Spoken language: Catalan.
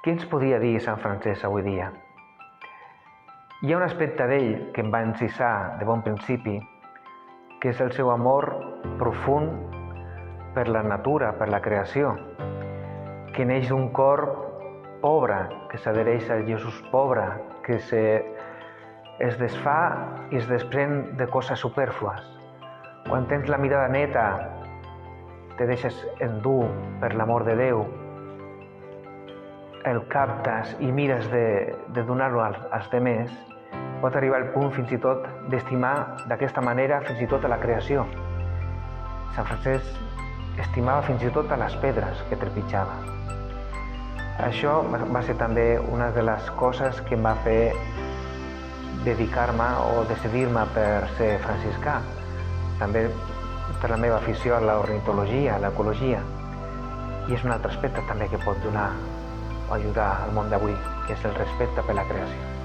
Què ens podria dir Sant Francesc avui dia? Hi ha un aspecte d'ell que em va encisar de bon principi, que és el seu amor profund per la natura, per la creació, que neix d'un cor pobre, que s'adhereix al Jesús pobre, que es desfà i es desprèn de coses supèrflues. Quan tens la mirada neta, te deixes endur per l'amor de Déu, el captes i mires de donar-lo als demés, pot arribar al punt fins i tot d'estimar d'aquesta manera fins i tot a la creació. Sant Francesc estimava fins i tot a les pedres que trepitjava. Això va ser també una de les coses que em va fer dedicar-me o decidir-me per ser franciscà. També per la meva afició a l'ornitologia, a l'ecologia. I és un altre aspecte també que pot donar o ajudar al món d'avui, que és el respecte per la creació.